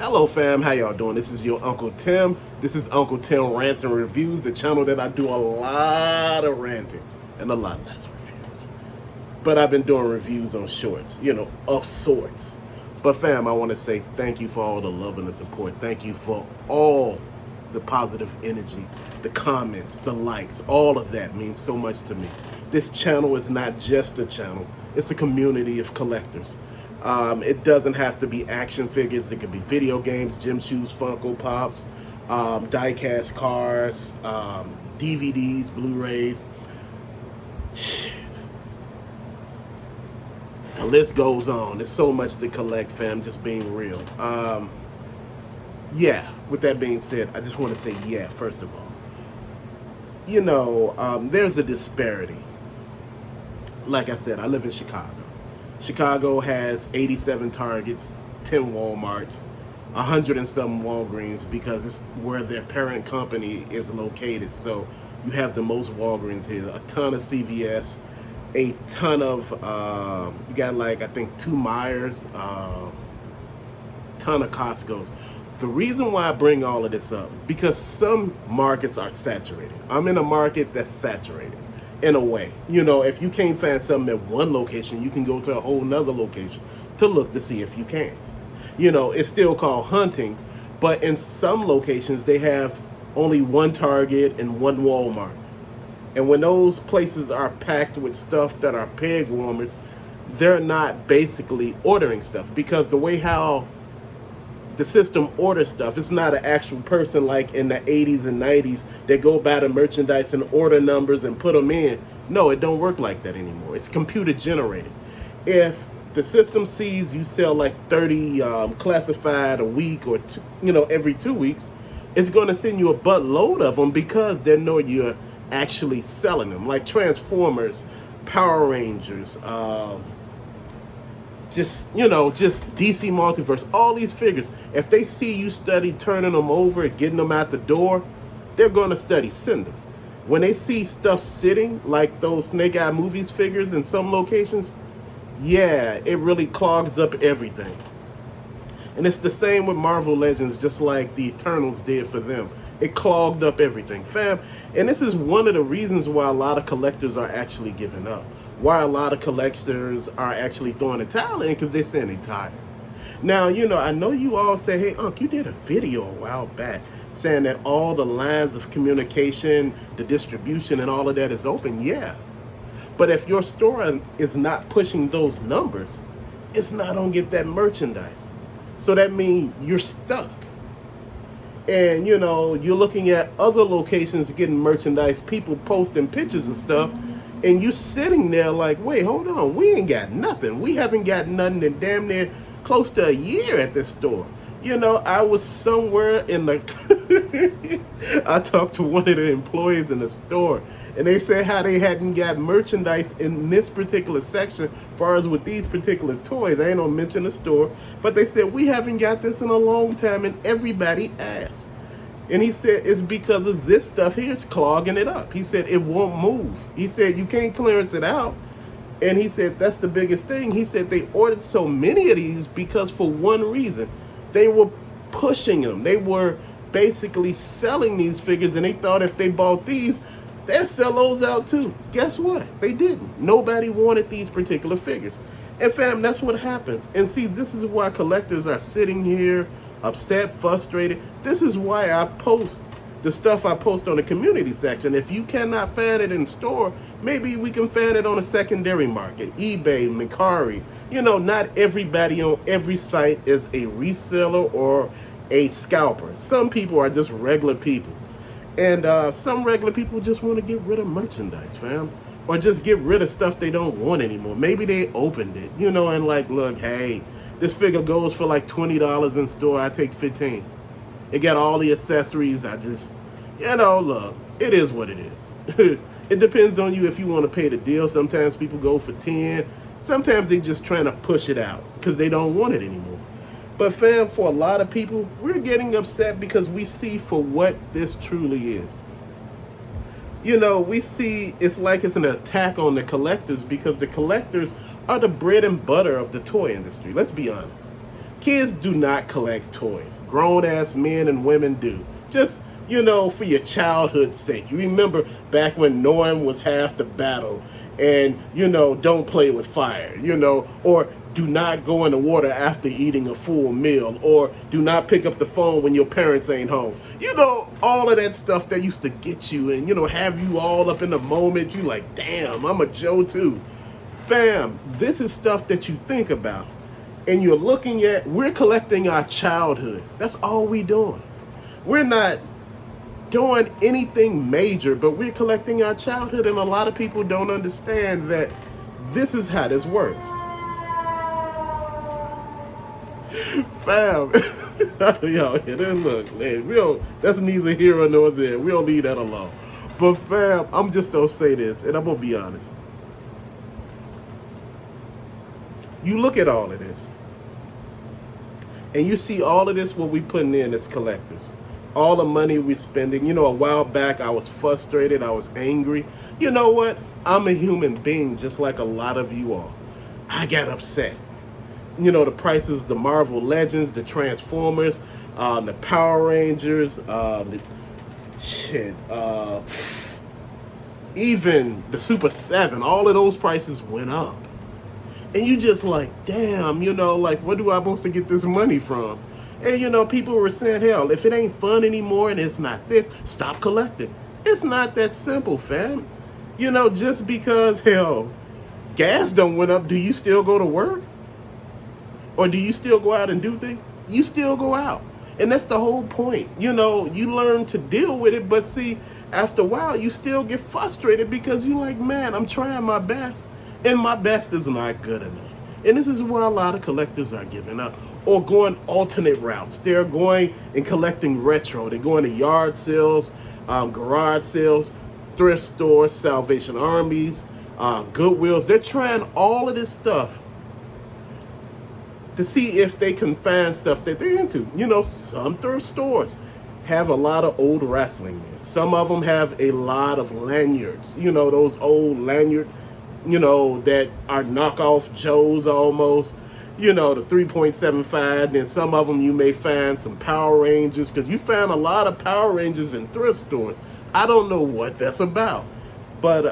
Hello fam, how y'all doing? This is your Uncle Tim. This is Uncle Tim Rants and Reviews, the channel that I do a lot of ranting and a lot less reviews. But I've been doing reviews on shorts, of sorts. But fam, I want to say thank you for all the love and the support. Thank you for all the positive energy, the comments, the likes, all of that means so much to me. This channel is not just a channel, it's a community of collectors. It doesn't have to be action figures. It could be video games, gym shoes, Funko Pops, die-cast cars, DVDs, Blu-rays. Shit. The list goes on. There's so much to collect, fam, just being real. Yeah, with that being said, I just want to say yeah, first of all. There's a disparity. Like I said, I live in Chicago. Chicago has 87 Targets, 10 Walmarts, 100 and some Walgreens because it's where their parent company is located. So you have the most Walgreens here, a ton of CVS, a ton of, you got like, I think 2 Myers, ton of Costco's. The reason why I bring all of this up, because some markets are saturated. I'm in a market that's saturated. In a way, if you can't find something at one location, you can go to a whole nother location to look to see if you can. It's still called hunting, but in some locations they have only one Target and one Walmart. And when those places are packed with stuff that are peg warmers, they're not basically ordering stuff, because the way how the system orders stuff, it's not an actual person like in the 80s and 90s that go buy the merchandise and order numbers and put them in. No, it don't work like that anymore. It's computer generated. If the system sees you sell like 30 classified a week or every 2 weeks, it's going to send you a buttload of them because they know you're actually selling them, like Transformers, Power Rangers, just DC Multiverse, all these figures. If they see you study turning them over and getting them out the door, they're going to study send them. When they see stuff sitting, like those Snake Eye Movies figures in some locations, yeah, it really clogs up everything. And it's the same with Marvel Legends, just like the Eternals did for them. It clogged up everything, fam. And this is one of the reasons why a lot of collectors are actually giving up. Why a lot of collectors are actually throwing the towel in, because they're saying they're tired. Now, I know you all say, hey, Unc, you did a video a while back saying that all the lines of communication, the distribution, and all of that is open. Yeah. But if your store is not pushing those numbers, it's not going to get that merchandise. So that means you're stuck. And, you're looking at other locations getting merchandise, people posting pictures and stuff, and you sitting there like, wait, hold on, we ain't got nothing. We haven't got nothing in damn near close to a year at this store. I was somewhere in the I talked to one of the employees in the store, and they said how they hadn't got merchandise in this particular section as far as with these particular toys. I ain't gonna mention the store, but they said we haven't got this in a long time, and everybody asked. And he said it's because of this stuff here is clogging it up. He said it won't move. He said you can't clearance it out. And he said that's the biggest thing. He said they ordered so many of these because for one reason, they were pushing them. They were basically selling these figures, and they thought if they bought these, they'd sell those out too. Guess what? They didn't. Nobody wanted these particular figures. And fam, that's what happens. And see, this is why collectors are sitting here upset, frustrated. This is why I post the stuff I post on the community section. If you cannot find it in store, maybe we can find it on a secondary market, eBay, Mercari. Not everybody on every site is a reseller or a scalper. Some people are just regular people. And some regular people just want to get rid of merchandise, fam. Or just get rid of stuff they don't want anymore. Maybe they opened it, and like, look, hey, this figure goes for like $20 in store. I take 15. It got all the accessories. I just, look, it is what it is. It depends on you if you want to pay the deal. Sometimes people go for 10. Sometimes they just trying to push it out because they don't want it anymore. But fam, for a lot of people, we're getting upset because we see for what this truly is. We see it's like it's an attack on the collectors, because the collectors are the bread and butter of the toy industry. Let's be honest. Kids do not collect toys. Grown ass men and women do. Just, for your childhood's sake. You remember back when knowing was half the battle, and, don't play with fire, or do not go in the water after eating a full meal, or do not pick up the phone when your parents ain't home. All of that stuff that used to get you and, have you all up in the moment. You like, damn, I'm a Joe too. Fam, this is stuff that you think about. And we're collecting our childhood. That's all we doing. We're not doing anything major, but we're collecting our childhood, and a lot of people don't understand that this is how this works. Fam, yo, look, man, that's neither here nor there. We don't leave that alone. But fam, I'm just gonna say this, and I'm gonna be honest. You look at all of this, and you see all of this, what we putting in as collectors. All the money we're spending. A while back, I was frustrated. I was angry. You know what? I'm a human being just like a lot of you are. I got upset. The prices, the Marvel Legends, the Transformers, the Power Rangers, even the Super 7, all of those prices went up. And you just like, damn, what do I supposed to get this money from? And, people were saying, hell, if it ain't fun anymore and it's not this, stop collecting. It's not that simple, fam. Just because, hell, gas done went up, do you still go to work? Or do you still go out and do things? You still go out. And that's the whole point. You learn to deal with it, but see, after a while, you still get frustrated because you're like, man, I'm trying my best. And my best is not good enough. And this is why a lot of collectors are giving up or going alternate routes. They're going and collecting retro. They're going to yard sales, garage sales, thrift stores, Salvation Armies, Goodwills. They're trying all of this stuff to see if they can find stuff that they're into. Some thrift stores have a lot of old wrestling men. Some of them have a lot of lanyards. Those old lanyard, that are knockoff Joes almost. The 3.75. Then some of them you may find some Power Rangers, because you find a lot of Power Rangers in thrift stores. I don't know what that's about, but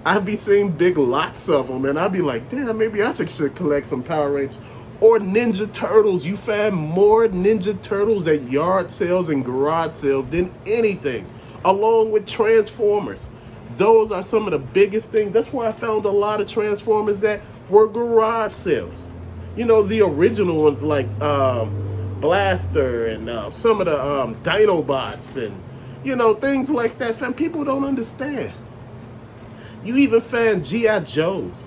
I'd be seeing big lots of them, and I'd be like, damn, maybe I should collect some Power Rangers. Or Ninja Turtles. You find more Ninja Turtles at yard sales and garage sales than anything, along with Transformers. Those are some of the biggest things. That's where I found a lot of Transformers that were garage sales. The original ones like Blaster and some of the Dinobots and, things like that. Fam, people don't understand. You even find G.I. Joes.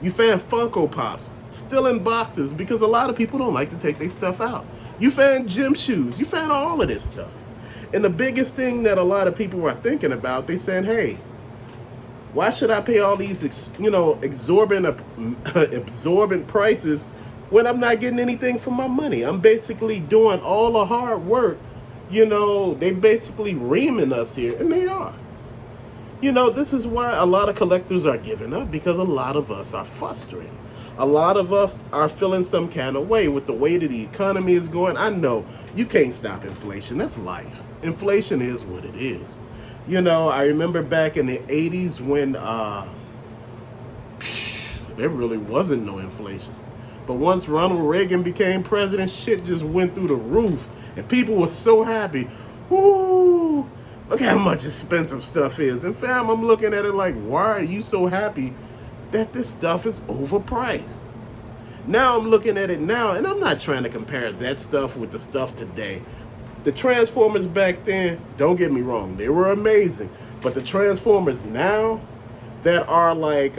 You find Funko Pops still in boxes because a lot of people don't like to take their stuff out. You find gym shoes. You find all of this stuff. And the biggest thing that a lot of people are thinking about, they saying, hey, why should I pay all these, exorbitant prices when I'm not getting anything for my money? I'm basically doing all the hard work. They basically reaming us here, and they are. This is why a lot of collectors are giving up, because a lot of us are frustrated. A lot of us are feeling some kind of way with the way that the economy is going. I know you can't stop inflation. That's life. Inflation is what it is. I remember back in the 80s when there really wasn't no inflation. But once Ronald Reagan became president, shit just went through the roof. And people were so happy. Ooh, look how much expensive stuff is. And fam, I'm looking at it like, why are you so happy that this stuff is overpriced? Now I'm looking at it now, and I'm not trying to compare that stuff with the stuff today. The Transformers back then, don't get me wrong, they were amazing. But the Transformers now that are like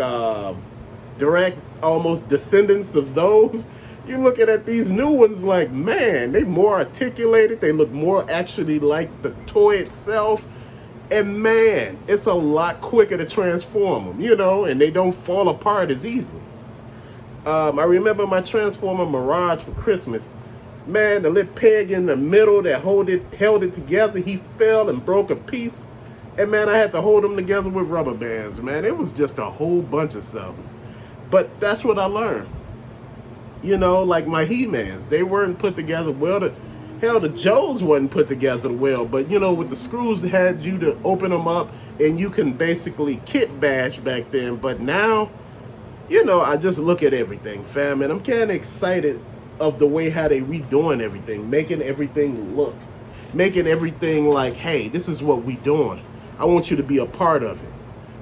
direct, almost descendants of those, you're looking at these new ones like, man, they more articulated. They look more actually like the toy itself. And man, it's a lot quicker to transform them, and they don't fall apart as easily. I remember my Transformer Mirage for Christmas. Man, the little peg in the middle that held it together, he fell and broke a piece. And man, I had to hold them together with rubber bands, man. It was just a whole bunch of stuff. But that's what I learned. You know, like my He-Mans, they weren't put together well. Hell, the Joes wasn't put together well. But you know, with the screws, they had you to open them up, and you can basically kit bash back then. But now, you know, I just look at everything, fam, and I'm kind of excited of the way how they redoing everything, making everything look, making everything like, hey, this is what we doing. I want you to be a part of it.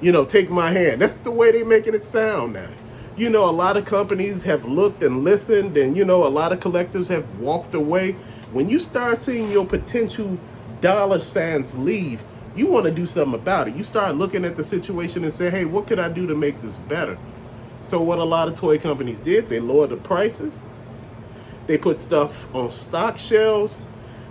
You know, take my hand. That's the way they making it sound now. You know, a lot of companies have looked and listened, and you know, a lot of collectors have walked away. When you start seeing your potential dollar signs leave, you want to do something about it. You start looking at the situation and say, hey, what could I do to make this better? So what a lot of toy companies did, they lowered the prices. They put stuff on stock shelves.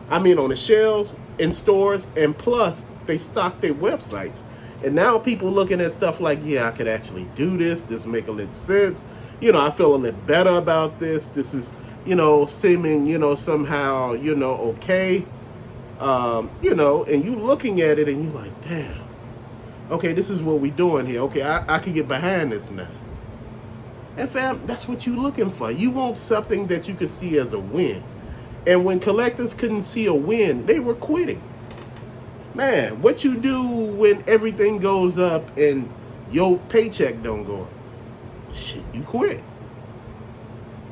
I mean, on the shelves in stores, and plus they stocked their websites. And now people looking at stuff like, yeah, I could actually do this. This make a little sense. You know, I feel a little better about this. This is, you know, seeming, you know, somehow, you know, okay. You know, and you looking at it and you like, damn, okay, this is what we doing here. Okay, I can get behind this now. And fam, that's what you looking for. You want something that you can see as a win. And when collectors couldn't see a win, they were quitting. Man, what you do when everything goes up and your paycheck don't go up? Shit, you quit.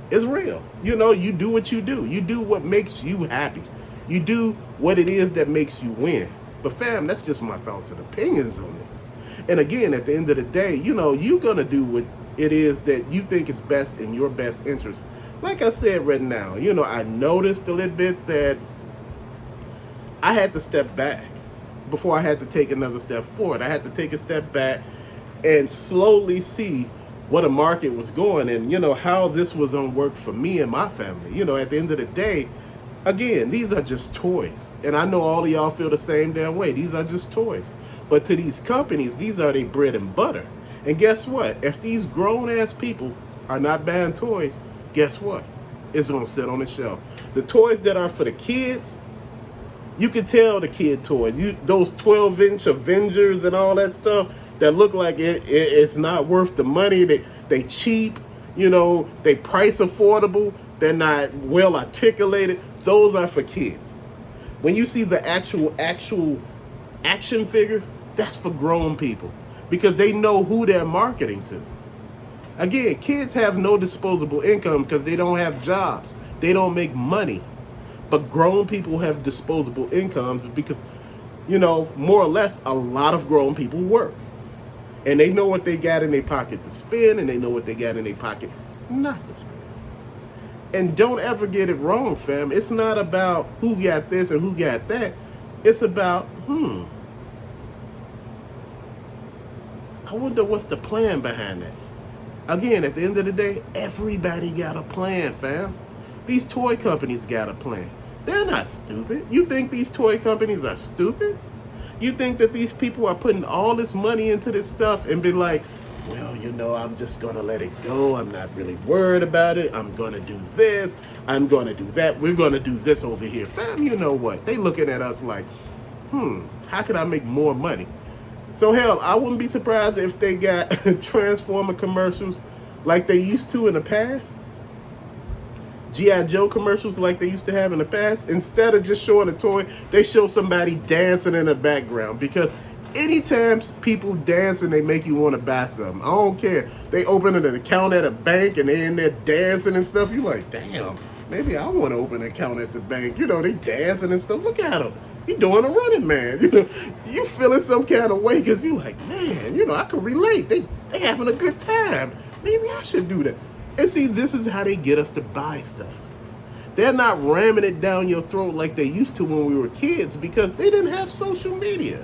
It's real. You know, you do what you do. You do what makes you happy. You do what it is that makes you win. But fam, that's just my thoughts and opinions on this. And again, at the end of the day, you know, you're going to do what it is that you think is best in your best interest. Like I said right now, you know, I noticed a little bit that I had to step back before I had to take another step forward. I had to take a step back and slowly see what a market was going and, you know, how this was going to work for me and my family. You know, at the end of the day, again, these are just toys. And I know all of y'all feel the same damn way. These are just toys. But to these companies, these are their bread and butter. And guess what? If these grown-ass people are not buying toys, guess what? It's going to sit on the shelf. The toys that are for the kids, you can tell the kid toys. Those 12-inch Avengers and all that stuff that look like it's not worth the money. They cheap, you know, they price affordable. They're not well articulated. Those are for kids. When you see the actual action figure, that's for grown people because they know who they're marketing to. Again, kids have no disposable income because they don't have jobs. They don't make money. But grown people have disposable incomes because, you know, more or less, a lot of grown people work. And they know what they got in their pocket to spend, and they know what they got in their pocket not to spend. And don't ever get it wrong, fam. It's not about who got this and who got that. It's about, I wonder what's the plan behind that. Again, at the end of the day, everybody got a plan, fam. These toy companies got a plan. They're not stupid. You think these toy companies are stupid? You think that these people are putting all this money into this stuff and be like, well, you know, I'm just going to let it go. I'm not really worried about it. I'm going to do this. I'm going to do that. We're going to do this over here. Fam, you know what? They looking at us like, how can I make more money? So hell, I wouldn't be surprised if they got Transformer commercials like they used to in the past. G.I. Joe commercials like they used to have in the past. Instead of just showing a toy, they show somebody dancing in the background. Because anytime people dancing, they make you want to buy something. I don't care. They open an account at a bank and they're in there dancing and stuff. You like, damn, maybe I want to open an account at the bank. You know, they dancing and stuff. Look at them. He doing a running man. You know, you feeling some kind of way because you like, man, you know, I can relate. They having a good time. Maybe I should do that. And see, this is how they get us to buy stuff. They're not ramming it down your throat like they used to when we were kids because they didn't have social media.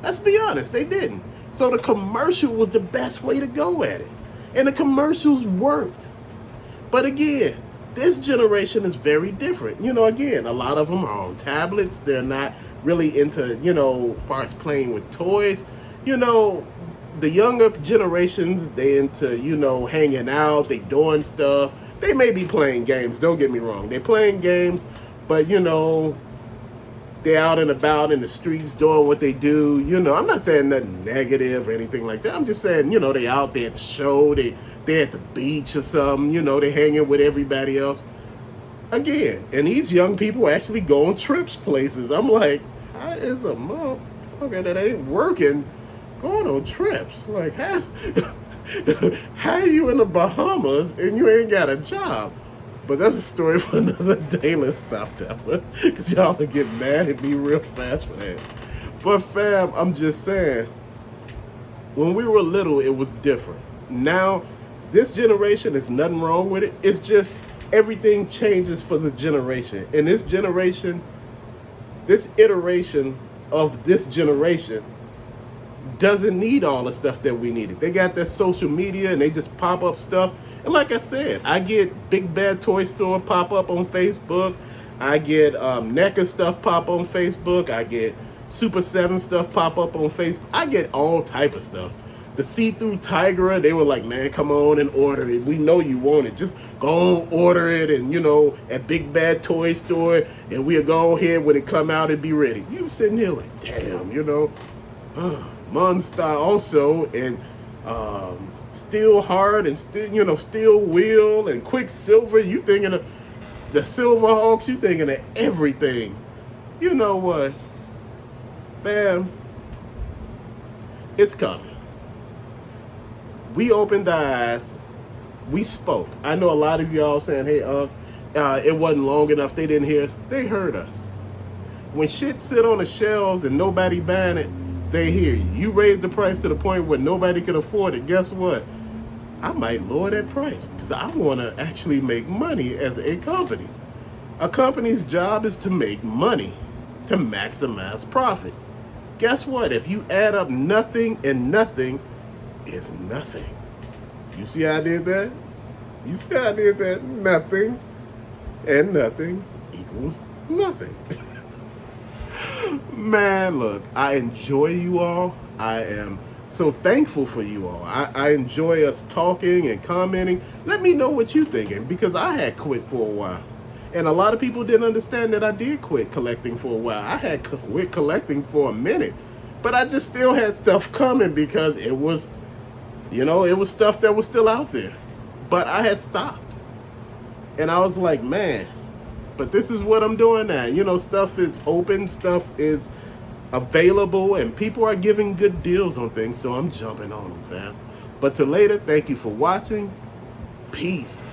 Let's be honest, they didn't. So the commercial was the best way to go at it. And the commercials worked. But again, this generation is very different. You know, again, a lot of them are on tablets. They're not really into, you know, as far as playing with toys. You know, the younger generations, they into, you know, hanging out, they doing stuff. They may be playing games, don't get me wrong. They're playing games, but, you know, they're out and about in the streets doing what they do. You know, I'm not saying nothing negative or anything like that. I'm just saying, you know, they out there at the show. They They at the beach or something, you know, they hanging with everybody else. Again, and these young people actually go on trips places. I'm like, how is a motherfucker that ain't working going on trips? Like, how, how are you in the Bahamas and you ain't got a job? But that's a story for another day. Let's stop that one. Because y'all will get mad at me real fast for that. But fam, I'm just saying, when we were little, it was different. Now, this generation, there's nothing wrong with it. It's just everything changes for the generation. And this generation, this iteration of this generation doesn't need all the stuff that we needed. They got their social media and they just pop up stuff. And like I said, I get Big Bad Toy Store pop up on Facebook. I get NECA stuff pop on Facebook. I get Super 7 stuff pop up on Facebook. I get all type of stuff. The see-through Tigra, they were like, man, come on and order it. We know you want it. Just go on, order it, and, you know, at Big Bad Toy Store, and we'll go ahead when it come out and be ready. You sitting here like, damn, you know. Monster also, and Steel Heart, and still, you know, Steel Wheel, and Quicksilver. You thinking of the Silver Hawks, you thinking of everything. You know what, fam? It's coming. We opened our eyes. We spoke. I know a lot of y'all saying, hey, it wasn't long enough. They didn't hear us. They heard us. When shit sit on the shelves and nobody buying it, they hear you. You raise the price to the point where nobody can afford it. Guess what? I might lower that price because I want to actually make money as a company. A company's job is to make money, to maximize profit. Guess what? If you add up nothing and nothing is nothing. You see how I did that? You see how I did that? Nothing and nothing equals nothing. Man, look, I enjoy you all. I am so thankful for you all. I enjoy us talking and commenting. Let me know what you're thinking, because I had quit for a while. And a lot of people didn't understand that I did quit collecting for a while. I had quit collecting for a minute. But I just still had stuff coming because it was, you know, it was stuff that was still out there. But I had stopped. And I was like, man, but this is what I'm doing now. You know, stuff is open, stuff is available, and people are giving good deals on things, so I'm jumping on them, fam. But till later, thank you for watching. Peace.